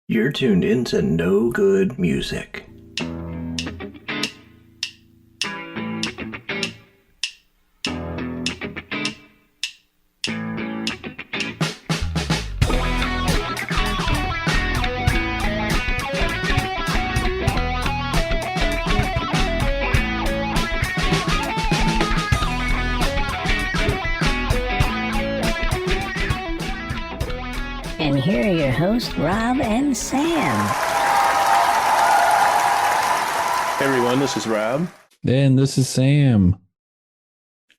You're tuned into No Good Music. And here are your hosts, Rob and Sam. Hey everyone, this is Rob. And this is Sam.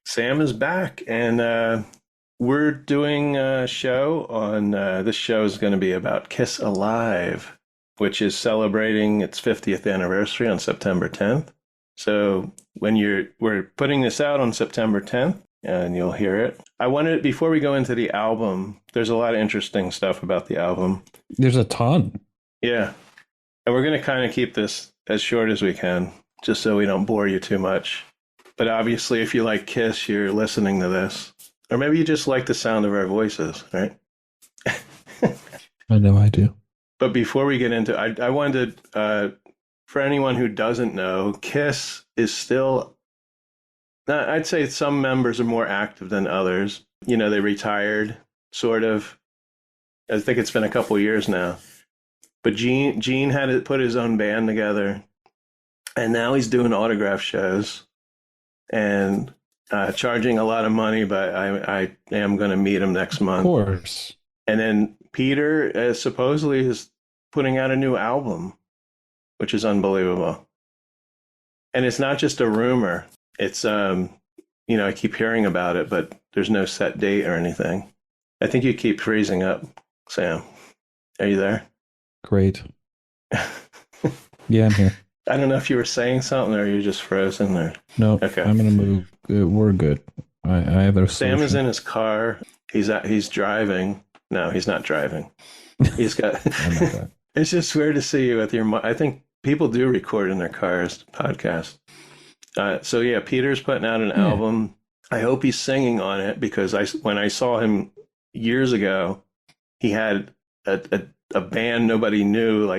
Sam is back, and we're doing a show on, this show is going to be about Kiss Alive, which is celebrating its 50th anniversary on September 10th. So we're putting this out on September 10th, and you'll hear it. I wanted, before we go into the album, there's a lot of interesting stuff about the album. There's a ton. Yeah. And we're going to kind of keep this as short as we can, just so we don't bore you too much. But obviously, if you like Kiss, you're listening to this. Or maybe you just like the sound of our voices, right? I know I do. But before we get into I wanted to, for anyone who doesn't know, Kiss is still, I'd say some members are more active than others. You know, they retired, sort of. I think it's been a couple years now. But Gene had to put his own band together, and now he's doing autograph shows and charging a lot of money, but I am going to meet him next month. Of course. And then Peter supposedly is putting out a new album, which is unbelievable. And it's not just a rumor. It's, I keep hearing about it, but there's no set date or anything. I think you keep freezing up, Sam. Are you there? Great. Yeah, I'm here. I don't know if you were saying something or you're just frozen or. No, Okay. I'm going to move. We're good. I have a Sam is solution. in his car. He's driving. No, he's not driving. He's got. I'm not that. It's just weird to see you with your. I think people do record in their cars podcast. So yeah, Peter's putting out an album. I hope he's singing on it because when I saw him years ago, he had a band nobody knew,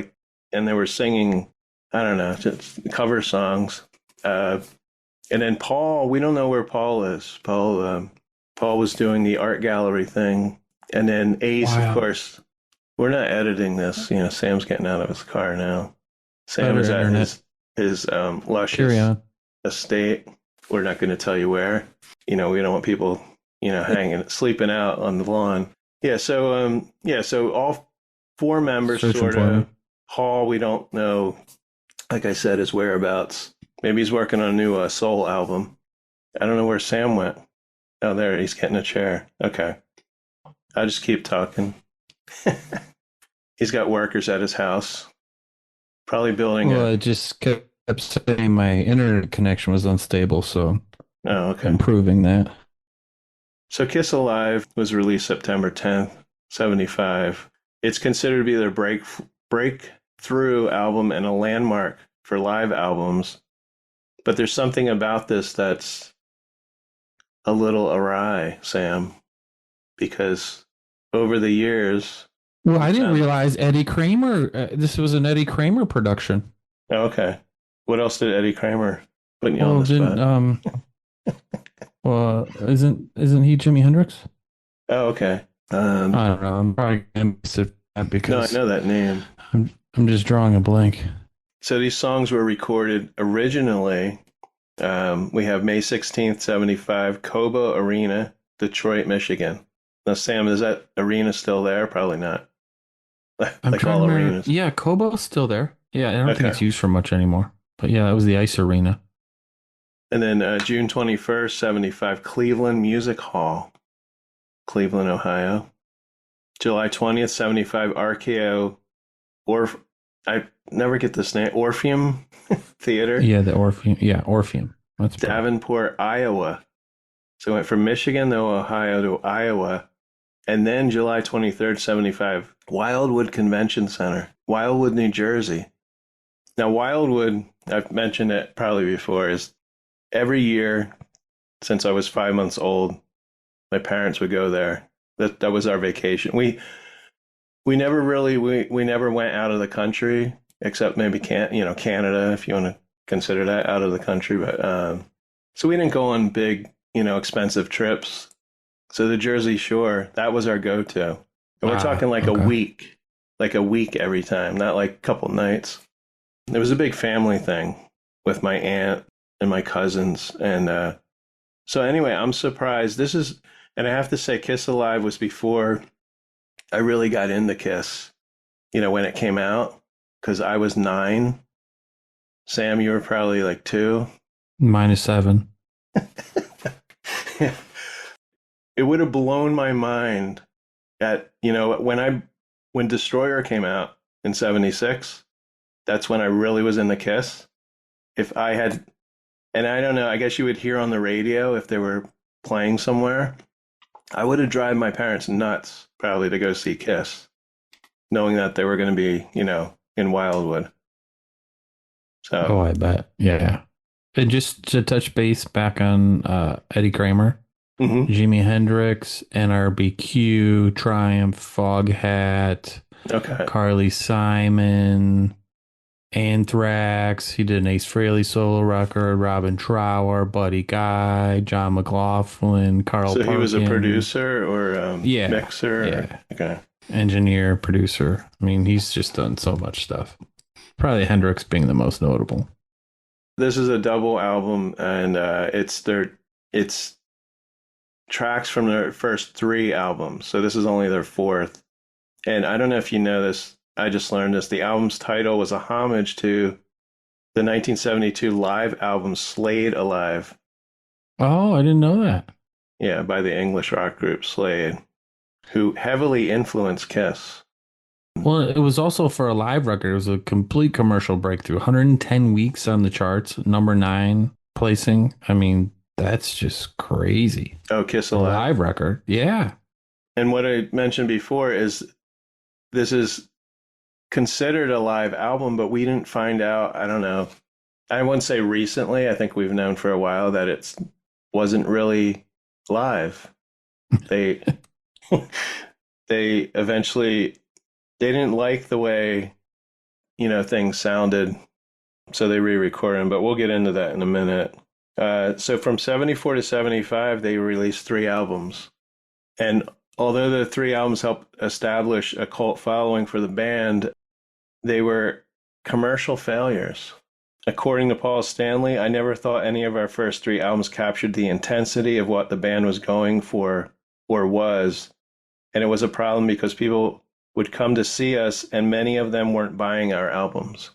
and they were singing. I don't know, just cover songs. And then Paul, we don't know where Paul is. Paul was doing the art gallery thing. And then Ace, Wow. Of course, we're not editing this. You know, Sam's getting out of his car now. Sam Better is at internet. his Carry luscious on. estate. We're not going to tell you where. You know, we don't want people, sleeping out on the lawn. Yeah, so all four members Searching sort for of. me. Paul, we don't know. Like I said, his whereabouts. Maybe he's working on a new soul album. I don't know where Sam went. Oh, there, he's getting a chair. Okay. I'll just keep talking. He's got workers at his house. Probably building Well, it just kept saying my internet connection was unstable, so Oh, okay. improving that. So Kiss Alive was released September 10th, 75. It's considered to be their breakthrough album and a landmark for live albums. But there's something about this that's a little awry, Sam, because over the years. Well, I didn't realize Eddie Kramer, this was an Eddie Kramer production. Oh, okay. What else did Eddie Kramer put you on the spot? Isn't he Jimi Hendrix? Oh, okay. I don't know. I'm probably going to miss that No, I because know that name. I'm just drawing a blank. So these songs were recorded originally. We have May 16th, 75, Cobo Arena, Detroit, Michigan. Now, Sam, is that arena still there? Probably not. I'm Like trying all to remember. arenas. Yeah, Kobo's still there. Yeah, I don't Okay. think it's used for much anymore. But yeah, that was the ice arena. And then June 21st, 75, Cleveland Music Hall, Cleveland, Ohio. July 20th, 75, RKO, I never get this name, Orpheum Theater. Yeah, the Orpheum. Yeah, Orpheum. That's probably- Davenport, Iowa. So it went from Michigan to Ohio to Iowa. And then July 23rd, 75, Wildwood Convention Center, Wildwood, New Jersey. Now, Wildwood, I've mentioned it probably before, is every year since I was 5 months old, my parents would go there. That was our vacation. we never really we never went out of the country except maybe Canada, if you want to consider that out of the country. But so we didn't go on big, expensive trips. So the Jersey Shore, that was our go-to. And we're talking like a week every time, not like a couple nights. It was a big family thing with my aunt and my cousins. And so anyway, I'm surprised. And I have to say, Kiss Alive was before I really got into Kiss, when it came out, because I was 9. Sam, you were probably like 2. -7. It would have blown my mind when Destroyer came out in 76. That's when I really was into Kiss. If I had, and I don't know, I guess you would hear on the radio if they were playing somewhere. I would have driven my parents nuts probably to go see Kiss, knowing that they were going to be, in Wildwood. So. Oh, I bet. Yeah. And just to touch base back on Eddie Kramer, Jimi Hendrix, NRBQ, Triumph, Foghat, Carly Simon, Anthrax. He did an Ace Frehley solo record, Robin Trower, Buddy Guy, John McLaughlin, Carl Parkin. So he was a producer or mixer? Yeah. Okay. Engineer, producer. I mean, he's just done so much stuff. Probably Hendrix being the most notable. This is a double album, and it's tracks from their first 3 albums. So this is only their 4th. And I don't know if you know this. I just learned this. The album's title was a homage to the 1972 live album Slade Alive. Oh, I didn't know that. Yeah, by the English rock group Slade, who heavily influenced Kiss. Well, it was also for a live record. It was a complete commercial breakthrough. 110 weeks on the charts, number 9 placing. I mean, that's just crazy. Oh, Kiss Alive. A live record. Yeah. And what I mentioned before is this is considered a live album, but we didn't find out, I don't know. I wouldn't say recently. I think we've known for a while that it wasn't really live. They eventually they didn't like the way, things sounded, so they re-recorded them, but we'll get into that in a minute. So from 74 to 75, they released 3 albums. And although the 3 albums helped establish a cult following for the band, they were commercial failures. According to Paul Stanley, I never thought any of our first 3 albums captured the intensity of what the band was going for or was. And it was a problem because people would come to see us, and many of them weren't buying our albums.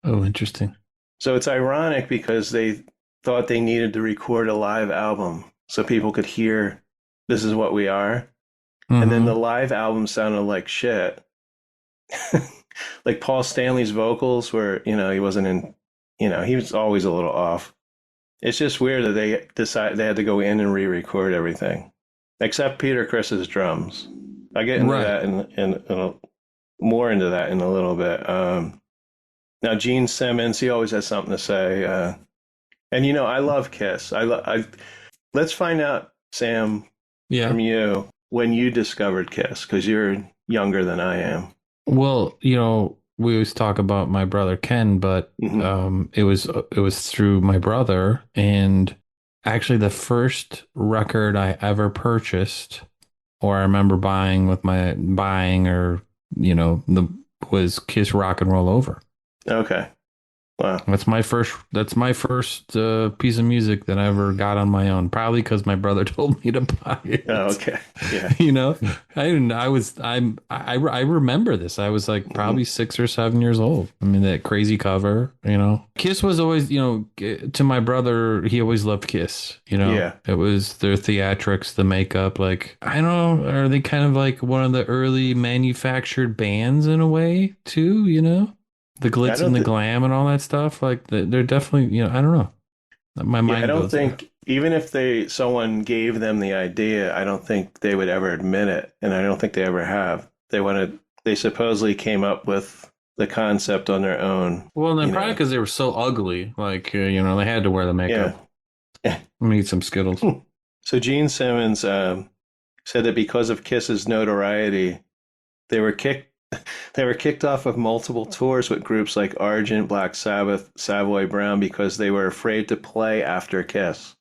Oh, interesting. So it's ironic because they thought they needed to record a live album so people could hear this is what we are. And then the live album sounded like shit. Like Paul Stanley's vocals were, he wasn't in, he was always a little off. It's just weird that they decided they had to go in and re-record everything, except Peter Criss's drums. I get into that in more into that in a little bit. Now Gene Simmons, he always has something to say. And I love Kiss. Let's find out, Sam, from you when you discovered Kiss, because you're younger than I am. Well, we always talk about my brother Ken, but it was through my brother, and actually the first record I ever purchased, or I remember buying was Kiss Rock and Roll Over. Okay. Wow. That's my first piece of music that I ever got on my own. Probably because my brother told me to buy it. Oh, okay. Yeah. I remember this. I was like probably 6 or 7 years old. I mean, that crazy cover, Kiss was always, to my brother, he always loved Kiss, Yeah. It was their theatrics, the makeup, like, I don't know, are they kind of like one of the early manufactured bands in a way too, The glitz and the glam and all that stuff, like they're definitely, I don't know. My mind. I don't think even if someone gave them the idea, I don't think they would ever admit it, and I don't think they ever have. They supposedly came up with the concept on their own. Well, then probably because they were so ugly, like they had to wear the makeup. Yeah. Let me eat some Skittles. So Gene Simmons said that because of Kiss's notoriety, They were kicked they were kicked off of multiple tours with groups like Argent, Black Sabbath, Savoy Brown because they were afraid to play after Kiss.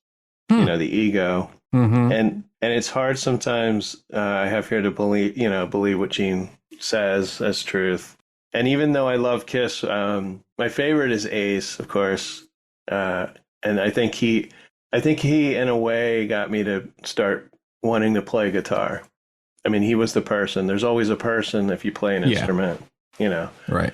You know, the ego. Mm-hmm. And it's hard sometimes, I have here to believe what Gene says as truth. And even though I love Kiss, my favorite is Ace, of course. And I think he in a way got me to start wanting to play guitar. I mean, he was the person. There's always a person if you play an instrument, you know. Right.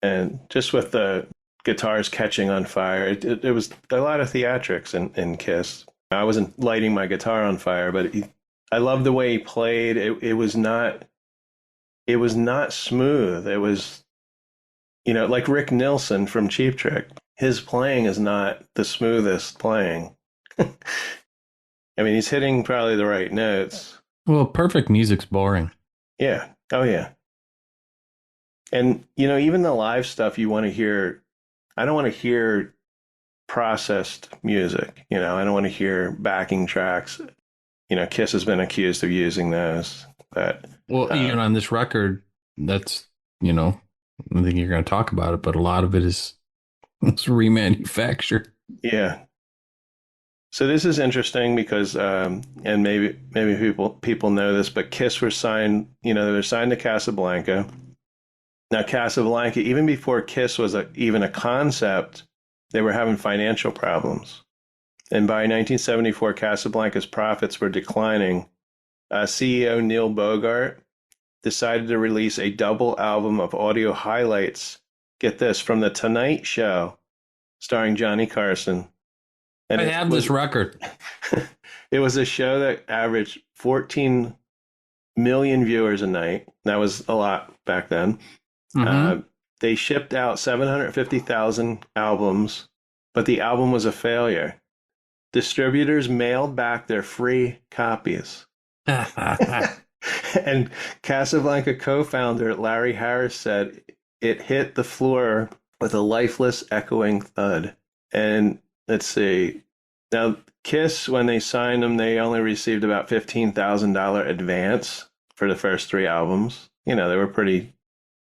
And just with the guitars catching on fire, it was a lot of theatrics in Kiss. I wasn't lighting my guitar on fire, but I loved the way he played. It was not smooth. It was, you know, like Rick Nielsen from Cheap Trick. His playing is not the smoothest playing. I mean, he's hitting probably the right notes. Well, perfect music's boring. Yeah. Oh, yeah. And, you know, even the live stuff you want to hear, I don't want to hear processed music. You know, I don't want to hear backing tracks. You know, Kiss has been accused of using those. But well, even on this record, that's, you know, I think you're going to talk about it, but a lot of it is it's remanufactured. Yeah. So this is interesting because, and maybe people know this, but Kiss were signed. You know, they were signed to Casablanca. Now, Casablanca, even before Kiss was even a concept, they were having financial problems. And by 1974, Casablanca's profits were declining. CEO Neil Bogart decided to release a double album of audio highlights, get this, from The Tonight Show, starring Johnny Carson. And I have this record. It was a show that averaged 14 million viewers a night. That was a lot back then. Mm-hmm. They shipped out 750,000 albums, but the album was a failure. Distributors mailed back their free copies. And Casablanca co-founder Larry Harris said it hit the floor with a lifeless, echoing thud. And let's see. Now, Kiss, when they signed them, they only received about $15,000 advance for the first three albums. You know, they were pretty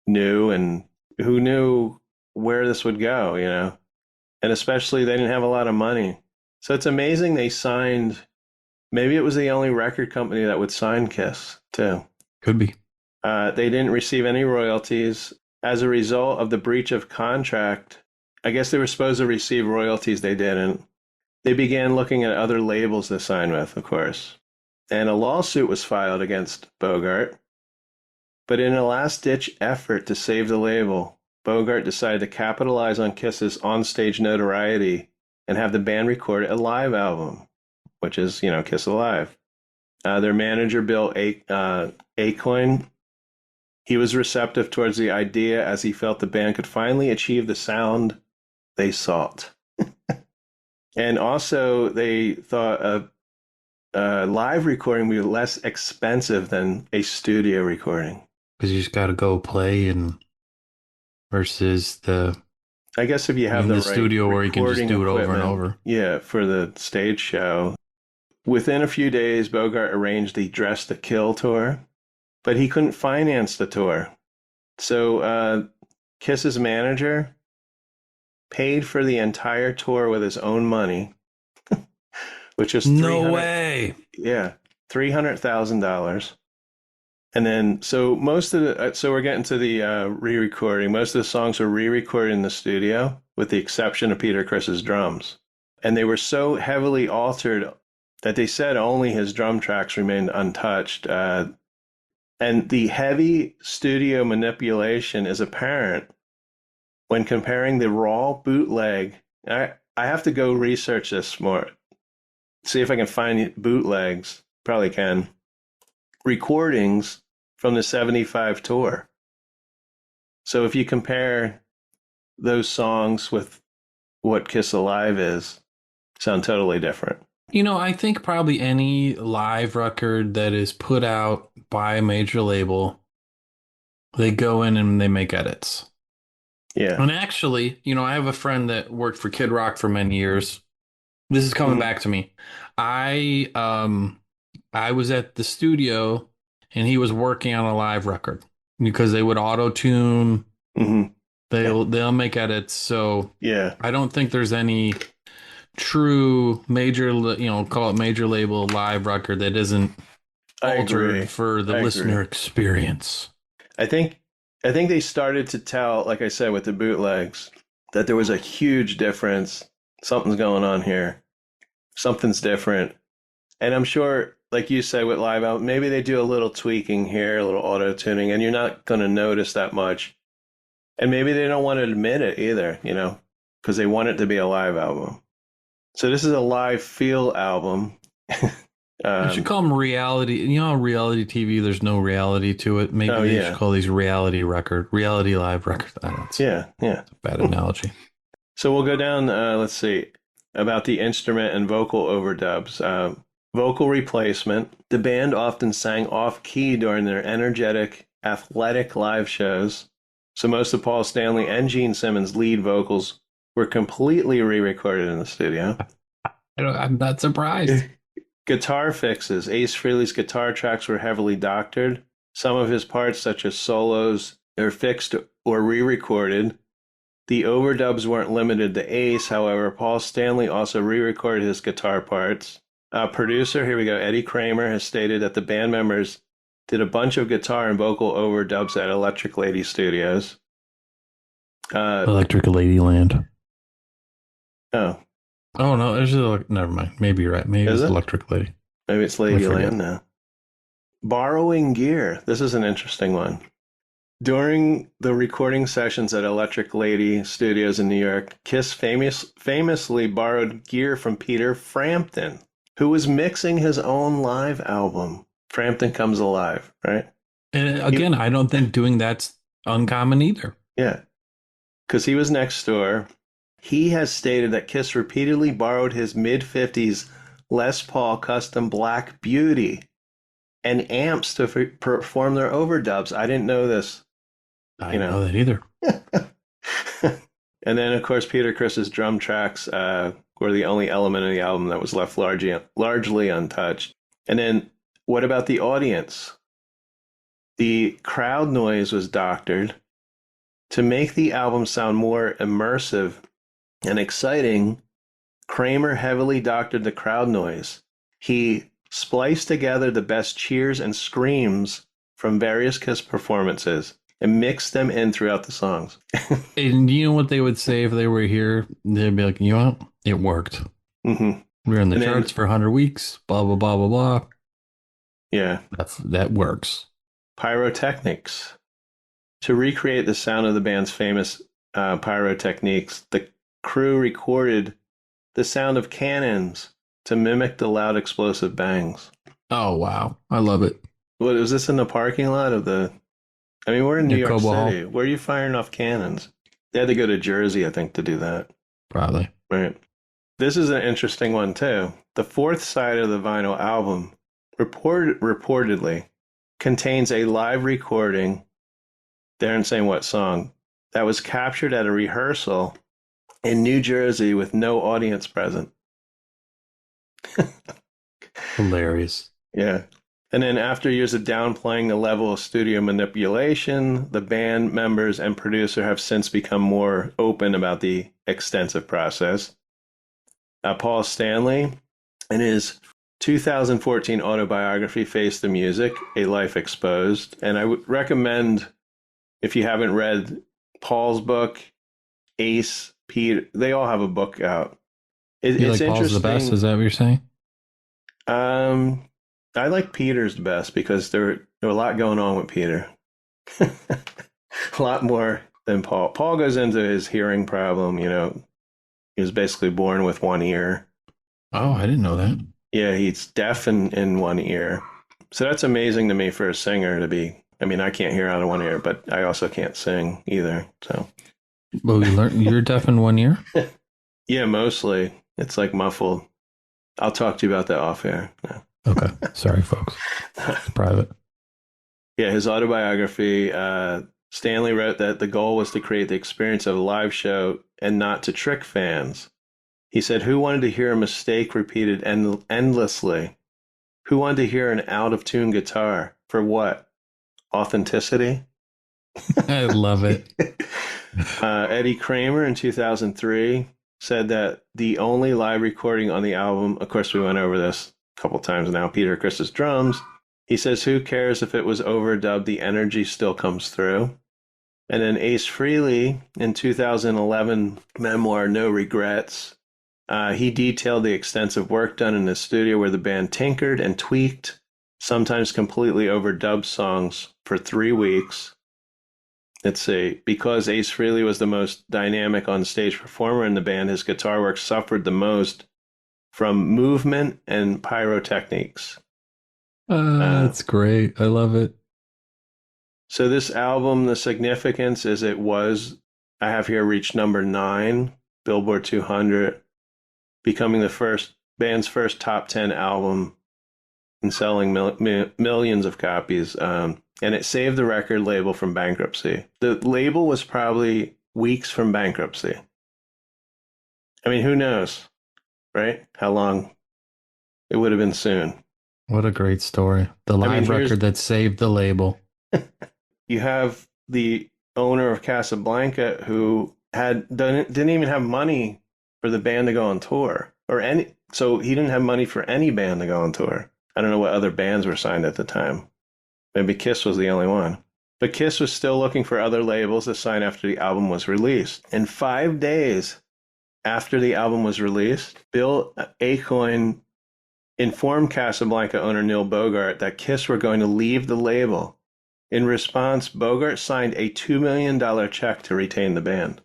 new, and who knew where this would go, you know? And especially they didn't have a lot of money. So it's amazing they signed, maybe it was the only record company that would sign Kiss, too. Could be. They didn't receive any royalties. As a result of the breach of contract, I guess they were supposed to receive royalties, they didn't. They began looking at other labels to sign with, of course. And a lawsuit was filed against Bogart. But in a last-ditch effort to save the label, Bogart decided to capitalize on Kiss's onstage notoriety and have the band record a live album, which is, you know, Kiss Alive. Their manager, Bill Aucoin, he was receptive towards the idea as he felt the band could finally achieve the sound they sought. And also, they thought a live recording would be less expensive than a studio recording. Because you just got to go play and versus the. I guess if you have the right studio where you can just do it over and over. Yeah, for the stage show. Within a few days, Bogart arranged the Dress to Kill tour, but he couldn't finance the tour. So Kiss's manager paid for the entire tour with his own money, which is no way. Yeah, $300,000. And then, so we're getting to the re-recording. Most of the songs were re-recorded in the studio, with the exception of Peter Criss's drums. And they were so heavily altered that they said only his drum tracks remained untouched. And the heavy studio manipulation is apparent when comparing the raw bootleg. I have to go research this more, see if I can find bootlegs, probably can, recordings from the 75 tour. So if you compare those songs with what Kiss Alive is, sound totally different. You know, I think probably any live record that is put out by a major label, they go in and they make edits. Yeah. And actually, you know, I have a friend that worked for Kid Rock for many years. This is coming back to me. I was at the studio and he was working on a live record because they would auto tune. Mm-hmm. They'll make edits. So yeah, I don't think there's any true major, call it major label live record that isn't altered for the listener experience. I think they started to tell, like I said, with the bootlegs, that there was a huge difference. Something's going on here. Something's different. And I'm sure, like you said, with live album, maybe they do a little tweaking here, a little auto tuning, and you're not going to notice that much. And maybe they don't want to admit it either, because they want it to be a live album. So this is a live feel album. You should call them reality. You know, reality TV, there's no reality to it. Maybe they should call these reality live records. Yeah. It's a bad analogy. So we'll go down, let's see, about the instrument and vocal overdubs. Vocal replacement. The band often sang off-key during their energetic, athletic live shows. So most of Paul Stanley and Gene Simmons' lead vocals were completely re-recorded in the studio. I'm not surprised. Guitar fixes. Ace Frehley's guitar tracks were heavily doctored. Some of his parts, such as solos, are fixed or re-recorded. The overdubs weren't limited to Ace, however. Paul Stanley also re-recorded his guitar parts. Producer, here we go, Eddie Kramer, has stated that the band members did a bunch of guitar and vocal overdubs at Electric Lady Studios. Electric Ladyland. Oh. Oh, no, never mind. Maybe you're right. Maybe it's Electric Lady. Maybe it's Ladyland now. Borrowing gear. This is an interesting one. During the recording sessions at Electric Lady Studios in New York, Kiss famously borrowed gear from Peter Frampton, who was mixing his own live album. Frampton Comes Alive, right? And again, I don't think doing that's uncommon either. Yeah, because he was next door. He has stated that Kiss repeatedly borrowed his mid-50s Les Paul Custom Black Beauty and amps to perform their overdubs. I didn't know this. I didn't know that either. And then, of course, Peter Criss's drum tracks were the only element of the album that was left largely untouched. And then, what about the audience? The crowd noise was doctored to make the album sound more immersive and exciting. Kramer heavily doctored the crowd noise. He spliced together the best cheers and screams from various Kiss performances and mixed them in throughout the songs. And you know what they would say if they were here? They'd be like, you know what? It worked. Mm-hmm. We were in the charts for 100 weeks, blah, blah, blah, blah, blah. Yeah. That works. Pyrotechnics. To recreate the sound of the band's famous pyrotechniques, the crew recorded the sound of cannons to mimic the loud explosive bangs. Oh, wow. I love it. What, was this in the parking lot of the... I mean, we're in New York City. Hall. Where are you firing off cannons? They had to go to Jersey, I think, to do that. Probably. Right. This is an interesting one, too. The fourth side of the vinyl album reportedly contains a live recording, they aren't saying what song, that was captured at a rehearsal in New Jersey with no audience present. Hilarious. Yeah. And then after years of downplaying the level of studio manipulation, the band members and producer have since become more open about the extensive process. Paul Stanley, in his 2014 autobiography, Face the Music, A Life Exposed, and I would recommend, if you haven't read Paul's book, Ace, Pete, they all have a book out. It's like Paul's the best? Is that what you're saying? I like Peter's the best because there a lot going on with Peter. A lot more than Paul. Paul goes into his hearing problem, he was basically born with one ear. Oh, I didn't know that. Yeah, he's deaf in one ear. So that's amazing to me for a singer to be. I mean, I can't hear out of one ear, but I also can't sing either. So, well, you're deaf in one ear? Yeah, mostly. It's like muffled. I'll talk to you about that off air. Yeah. Okay. Sorry, folks. It's private. Yeah, his autobiography, Stanley wrote that the goal was to create the experience of a live show and not to trick fans. He said, who wanted to hear a mistake repeated endlessly? Who wanted to hear an out-of-tune guitar? for what? Authenticity? I love it. Eddie Kramer in 2003 said that the only live recording on the album, of course, we went over this a couple times now, Peter Criss's drums. He says, who cares if it was overdubbed? The energy still comes through. And then Ace Frehley in 2011 memoir, No Regrets, he detailed the extensive work done in the studio where the band tinkered and tweaked, sometimes completely overdubbed songs for 3 weeks. Let's see, because Ace Frehley was the most dynamic on-stage performer in the band, his guitar work suffered the most from movement and pyrotechniques. That's great. I love it. So this album, the significance is I have here, reached number 9, Billboard 200, becoming the band's first top 10 album and selling millions of copies. And it saved the record label from bankruptcy. The label was probably weeks from bankruptcy. I mean, who knows, right? How long? It would have been soon. What a great story. The live record that saved the label. You have the owner of Casablanca who didn't even have money for the band to go on tour so he didn't have money for any band to go on tour. I don't know what other bands were signed at the time. Maybe Kiss was the only one. But Kiss was still looking for other labels to sign after the album was released. And 5 days after the album was released, Bill Aucoin informed Casablanca owner Neil Bogart that Kiss were going to leave the label. In response, Bogart signed a $2 million check to retain the band.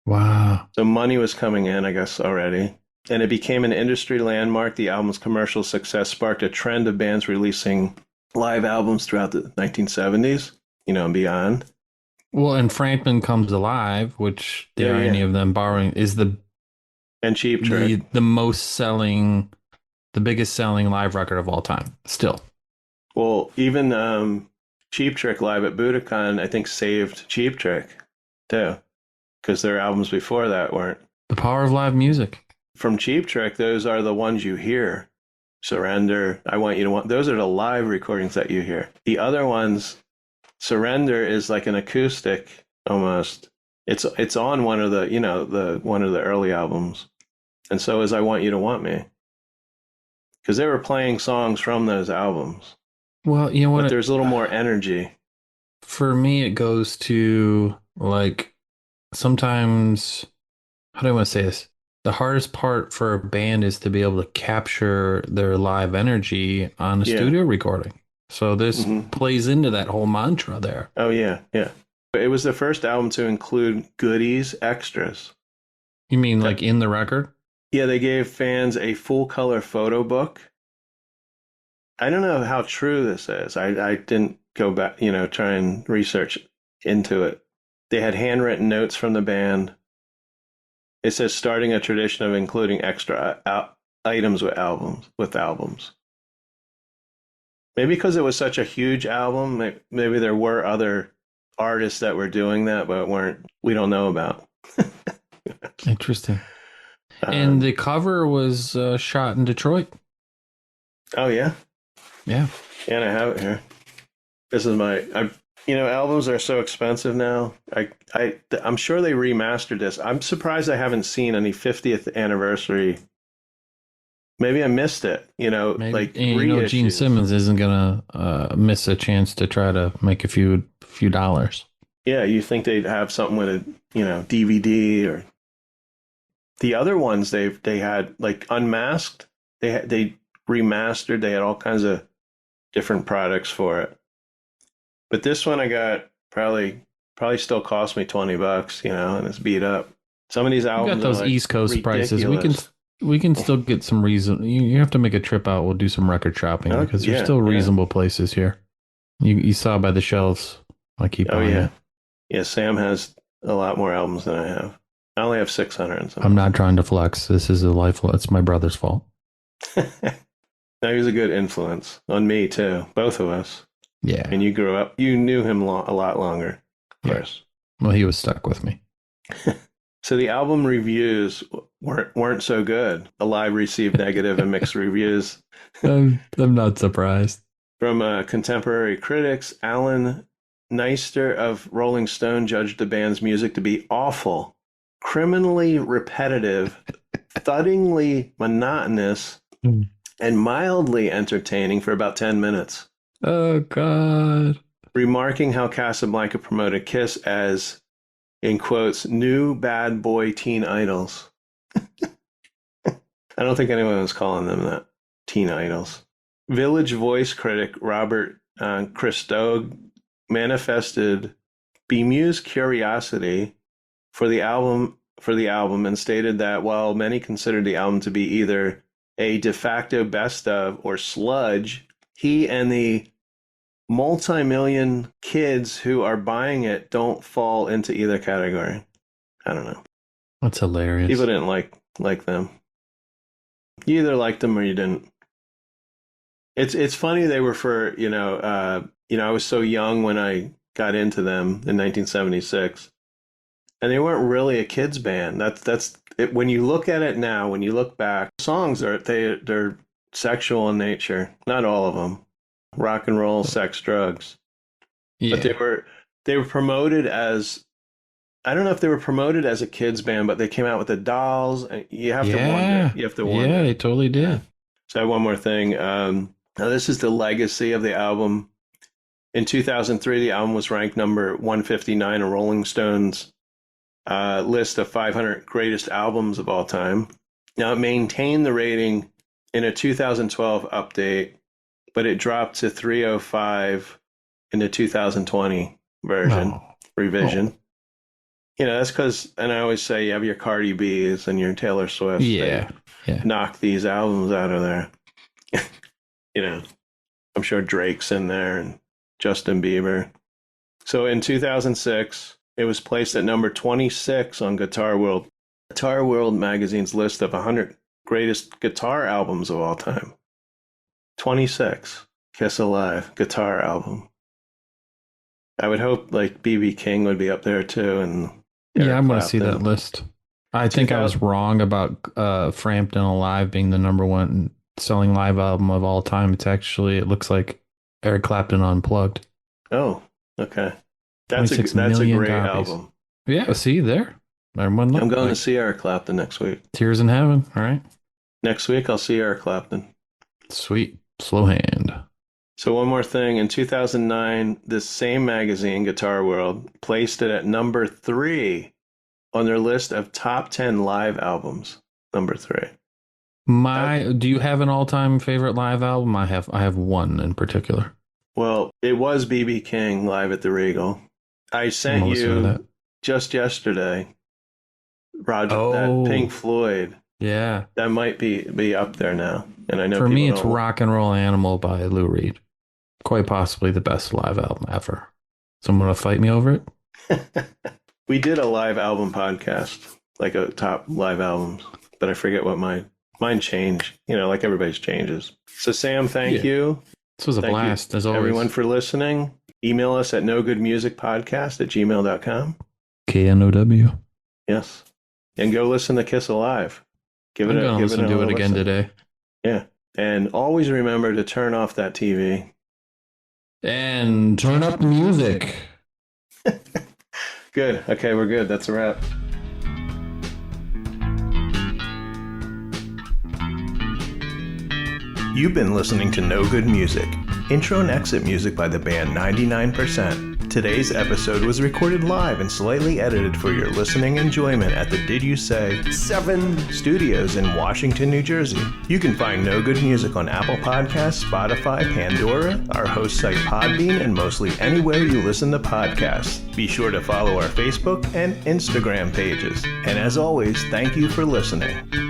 Wow. So money was coming in, I guess, already. And it became an industry landmark. The album's commercial success sparked a trend of bands releasing live albums throughout the 1970s, and beyond. Well, and Frankman Comes Alive, which there are any of them borrowing, is and Cheap Trick. The biggest selling live record of all time, still. Well, even Cheap Trick live at Budokan, I think, saved Cheap Trick, too, because their albums before that weren't. The power of live music. From Cheap Trick, those are the ones you hear. Surrender, I Want You to Want. Those are the live recordings that you hear. The other ones, Surrender is like an acoustic almost. It's on one of the one of the early albums, and so is I Want You to Want Me, because they were playing songs from those albums. Well, you know what? But there's a little more energy. For me, it goes to like sometimes. How do I want to say this? The hardest part for a band is to be able to capture their live energy on a studio recording. So this plays into that whole mantra there. Oh, yeah, yeah. It was the first album to include goodies, extras. You mean like in the record? Yeah, they gave fans a full-color photo book. I don't know how true this is. I didn't go back, try and research into it. They had handwritten notes from the band. It says starting a tradition of including extra items with albums. Maybe because it was such a huge album, maybe there were other artists that were doing that, but we don't know about. Interesting. And the cover was shot in Detroit. Oh, yeah? Yeah. And I have it here. This is albums are so expensive now. I'm sure they remastered this. I'm surprised I haven't seen any 50th anniversary. Maybe I missed it, Maybe, Gene Simmons isn't going to miss a chance to try to make a few dollars. Yeah, you think they'd have something with a, DVD or the other ones they had like Unmasked. They remastered. They had all kinds of different products for it. But this one I got probably still cost me $20, and it's beat up. Some of these albums got those are East Coast ridiculous. prices. We can still get some reason. You have to make a trip out. We'll do some record shopping because there's still reasonable places here. You saw by the shelves. I keep buying it. Yeah, Sam has a lot more albums than I have. I only have 600 and something. I'm not trying to flex. This is a life. It's my brother's fault. No, he was a good influence on me too. Both of us. Yeah. And you grew up. You knew him a lot longer, of course. Well, he was stuck with me. So the album reviews weren't so good. Alive received negative and mixed reviews. I'm not surprised. From contemporary critics, Alan Neister of Rolling Stone judged the band's music to be awful, criminally repetitive, thuddingly monotonous, and mildly entertaining for about 10 minutes. Oh, God. Remarking how Casablanca promoted Kiss as, in quotes, new bad boy teen idols. I don't think anyone was calling them that, teen idols. Village Voice critic Robert Christgau manifested bemused curiosity for the album and stated that while many considered the album to be either a de facto best of or sludge, he and the multi-million kids who are buying it don't fall into either category. I don't know. That's hilarious. People didn't like them. You either liked them or you didn't. It's funny they were for, I was so young when I got into them in 1976. And they weren't really a kids band. That's it. When you look at it now, when you look back, songs they're sexual in nature. Not all of them. Rock and roll, sex, drugs. Yeah. But they were promoted as, I don't know if they were promoted as a kids band, but they came out with the dolls. You have to wonder. You have to wonder. Yeah, they totally did. So I have one more thing. Now this is the legacy of the album. In 2003, the album was ranked number 159 on Rolling Stone's list of 500 greatest albums of all time. Now, it maintained the rating in a 2012 update, but it dropped to 305 in the 2020 version, revision. That's because, and I always say you have your Cardi B's and your Taylor Swift. Yeah. Knock these albums out of there. I'm sure Drake's in there and Justin Bieber. So in 2006, it was placed at number 26 on Guitar World magazine's list of 100 greatest guitar albums of all time. 26. Kiss Alive, guitar album. I would hope like B.B. King would be up there too. And I'm going to see that list. I think I was wrong about Frampton Alive being the number one selling live album of all time. It looks like Eric Clapton Unplugged. Oh, okay. That's a great album. Yeah, see there. I'm going to see Eric Clapton next week. Tears in Heaven. All right. Next week, I'll see Eric Clapton. Sweet. Slow hand. So one more thing. In 2009, this same magazine, Guitar World, placed it at number 3 on their list of top 10 live albums. Number 3. Do you have an all-time favorite live album? I have one in particular. Well, it was B.B. King live at the Regal. I sent you just yesterday, Roger, that Pink Floyd. Yeah. That might be up there now. And I know for me, it's Rock and Roll Animal by Lou Reed. Quite possibly the best live album ever. Someone want to fight me over it? We did a live album podcast, like a top live albums, but I forget what mine changed. Like everybody's changes. So Sam, thank you. This was a blast, as always. Everyone for listening. Email us at nogoodmusicpodcast@gmail.com. KNOW. Yes. And go listen to Kiss Alive. I'm going to listen to it again today. Yeah. And always remember to turn off that TV. And turn up the music. Good. Okay, we're good. That's a wrap. You've been listening to No Good Music, intro and exit music by the band 99%. Today's episode was recorded live and slightly edited for your listening enjoyment at the Did You Say 7 Studios in Washington, New Jersey. You can find No Good Music on Apple Podcasts, Spotify, Pandora, our host site Podbean, and mostly anywhere you listen to podcasts. Be sure to follow our Facebook and Instagram pages. And as always, thank you for listening.